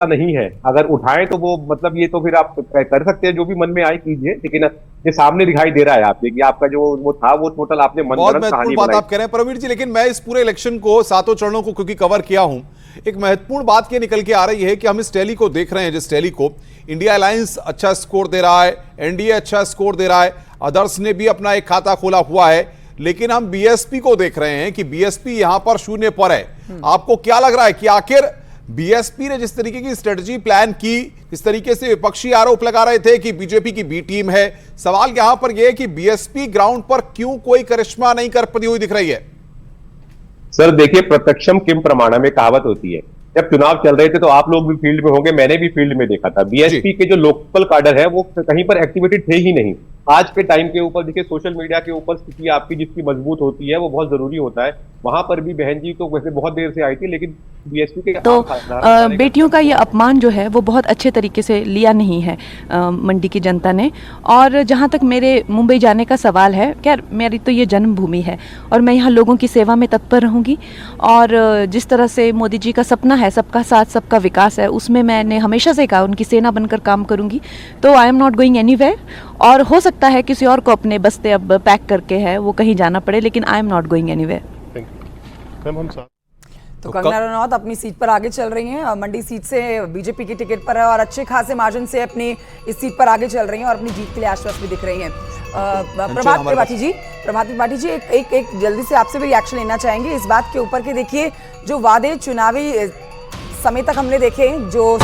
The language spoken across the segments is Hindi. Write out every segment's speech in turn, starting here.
नहीं है। अगर उठाएं तो वो मतलब ये तो फिर आप कर सकते हैं, जो भी मन में आए कीजिए, लेकिन ये सामने दिखाई दे रहा है आपके कि आपका जो वो था वो टोटल आपने बहुत मनगढ़ंत महत्वपूर्ण कहानी बात बनाई। आप कह रहे हैं परमवीर जी, लेकिन मैं इस पूरे इलेक्शन को सातों चरणों को क्योंकि कवर किया हूं, एक महत्वपूर्ण बात ये निकल के आ रही है कि हम इस टैली को देख रहे हैं, जिस टैली को इंडिया अलायंस अच्छा स्कोर दे रहा है, एनडीए अच्छा स्कोर दे रहा है, अदर्स ने भी अपना एक खाता खोला हुआ है, लेकिन हम बीएसपी को देख रहे हैं कि बीएसपी यहां पर शून्य पर है। आपको क्या लग रहा है कि आखिर बीएसपी ने जिस तरीके की स्ट्रेटजी प्लान की, इस तरीके से विपक्षी आरोप लगा रहे थे कि बीजेपी की बी टीम है, सवाल यहां पर यह है कि बीएसपी ग्राउंड पर क्यों कोई करिश्मा नहीं कर पाती हुई दिख रही है? सर देखिए, प्रत्यक्षम किम प्रमाणम में कहावत होती है। जब चुनाव चल रहे थे तो आप लोग भी फील्ड में होंगे, मैंने भी फील्ड में देखा था। बीएसपी के जो लोकल काडर है वो कहीं पर एक्टिवेटेड थे ही नहीं। आज के टाइम के ऊपर देखिए, सोशल मीडिया के ऊपर स्थिति आपकी जिसकी मजबूत होती है वो बहुत जरूरी होता है। वहां पर भी बहन जी तो वैसे बहुत देर से आई थी, लेकिन बीएसपी के तो बेटियों का ये अपमान जो है वो बहुत अच्छे तरीके से लिया नहीं है मंडी की जनता ने। और जहाँ तक मेरे मुंबई जाने का सवाल है, खैर मेरी तो ये जन्मभूमि है और मैं यहाँ लोगों की सेवा में तत्पर रहूँगी। और जिस तरह से मोदी जी का सपना है सबका साथ सबका विकास है, उसमें मैंने हमेशा से कहा उनकी सेना बनकर काम करूँगी। तो I am not going anywhere, और हो सकता है किसी और को अपने बस्ते अब पैक करके है वो कहीं जाना पड़े, लेकिन I am not going anywhere. तो कंगना रनौत अपनी सीट पर आगे चल रही हैं, मंडी सीट से बीजेपी की टिकट पर है और अच्छे खासे मार्जिन से अपनी इस सीट पर आगे चल रही हैं और अपनी जीत के लिए आश्वस्त भी दिख रही हैं। प्रभात त्रिपाठी जी एक जल्दी से आपसे भी रिएक्शन लेना चाहेंगे इस बात के ऊपर कि देखिए जो वादे चुनावी समय तक हमने देखे, जो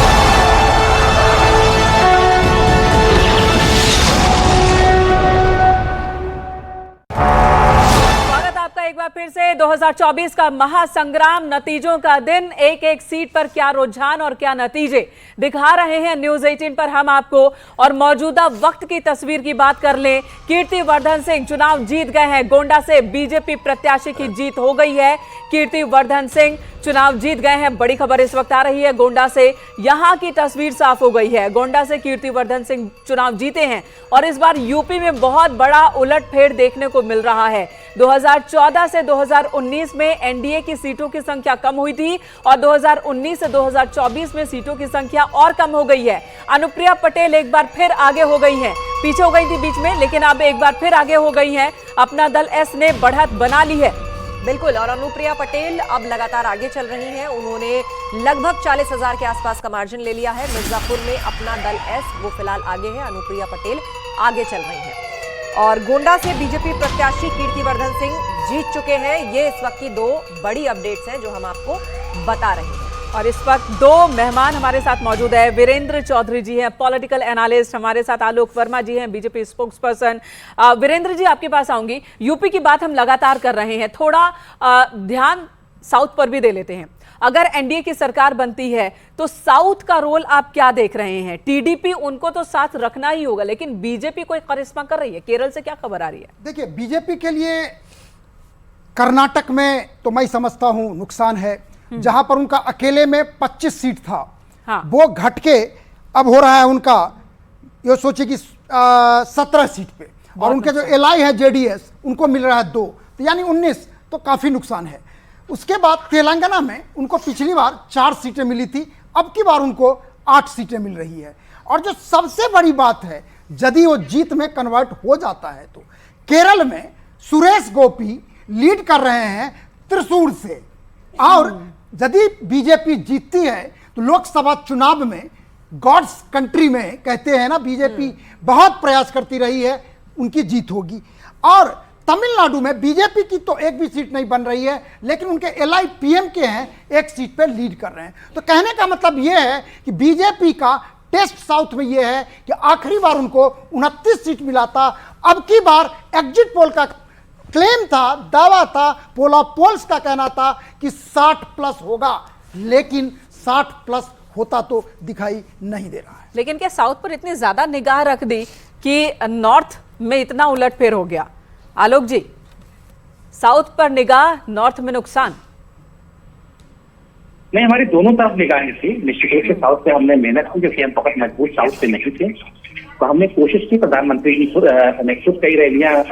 एक बार फिर से 2024 का महासंग्राम, नतीजों का दिन, एक एक सीट पर क्या रुझान और क्या नतीजे दिखा रहे हैं न्यूज 18 पर हम आपको। और मौजूदा वक्त की तस्वीर की बात कर लें, कीर्तिवर्धन सिंह चुनाव जीत गए हैं। गोंडा से बीजेपी प्रत्याशी की जीत हो गई है, कीर्तिवर्धन सिंह चुनाव जीत गए हैं। बड़ी खबर इस वक्त आ रही है गोंडा से, यहां की तस्वीर साफ हो गई है। गोंडा से कीर्तिवर्धन सिंह चुनाव जीते हैं और इस बार यूपी में बहुत बड़ा उलटफेर देखने को मिल रहा है। 2014 से 2019 में एनडीए की सीटों की संख्या कम हुई थी और 2019 से 2024 में सीटों की संख्या और कम हो गई है। अनुप्रिया पटेल एक बार फिर आगे हो गई हैं, पीछे हो गई थी बीच में, लेकिन अब एक बार फिर आगे हो गई हैं। अपना दल एस ने बढ़त बना ली है। बिल्कुल, और अनुप्रिया पटेल अब लगातार आगे चल रही हैं। उन्होंने लगभग 40,000 के आसपास का मार्जिन ले लिया है। मिर्जापुर में अपना दल एस वो फिलहाल आगे है, अनुप्रिया पटेल आगे चल रही हैं। और गोंडा से बीजेपी प्रत्याशी कीर्तिवर्धन सिंह जीत चुके हैं। ये इस वक्त की दो बड़ी अपडेट्स हैं जो हम आपको बता रहे हैं। और इस वक्त दो मेहमान हमारे साथ मौजूद है। वीरेंद्र चौधरी जी हैं, पॉलिटिकल एनालिस्ट, हमारे साथ आलोक वर्मा जी हैं, BJP spokes person. Virendra ji आपके पास आऊंगी। यूपी की बात हम लगातार कर रहे हैं, थोड़ा ध्यान साउथ पर भी दे लेते हैं। अगर एनडीए की सरकार बनती है तो साउथ का रोल आप क्या देख रहे हैं? टीडीपी उनको तो साथ रखना ही होगा, लेकिन बीजेपी कोई करिश्मा कर रही है? केरल से क्या खबर आ रही है? देखिए, बीजेपी के लिए कर्नाटक में तो मैं समझता हूं नुकसान है, जहां पर उनका अकेले में 25 सीट था। हाँ। वो घट के अब हो रहा है उनका, ये सोचिए कि 17 सीट पे, और उनके जो एलआई है जेडीएस उनको मिल रहा है 2, तो यानी 19, तो काफी नुकसान है। उसके बाद तेलंगाना में उनको पिछली बार 4 सीटें मिली थी, अब की बार उनको 8 सीटें मिल रही है। और जो सबसे बड़ी बात है, यदि वो जीत में कन्वर्ट हो जाता है तो केरल में सुरेश गोपी लीड कर रहे हैं त्रिशूर से, और यदि बीजेपी जीतती है तो लोकसभा चुनाव में गॉड्स कंट्री में कहते हैं ना, बीजेपी बहुत प्रयास करती रही है, उनकी जीत होगी। और तमिलनाडु में बीजेपी की तो एक भी सीट नहीं बन रही है, लेकिन उनके एलआई पीएम के हैं, एक सीट पे लीड कर रहे हैं। तो कहने का मतलब यह है कि बीजेपी का टेस्ट साउथ में यह है कि आखिरी बार उनको 29 सीट मिला था, अब की बार एग्जिट पोल का क्लेम था, दावा था, पोला पोल्स का कहना था कि 60 प्लस होगा, लेकिन 60 प्लस होता तो दिखाई नहीं दे रहा है। लेकिन क्या साउथ पर इतनी ज्यादा निगाह रख दी कि नॉर्थ में इतना उलटफेर हो गया? आलोक जी, साउथ पर निगाह, नॉर्थ में नुकसान? नहीं, हमारी दोनों तरफ निगाहें थी। निश्चित रूप से साउथ पे हमने मेहनत की, क्योंकि हम बहुत मजबूत साउथ पे नहीं थे, तो हमने कोशिश की। प्रधानमंत्री ने खुद कई रैलियां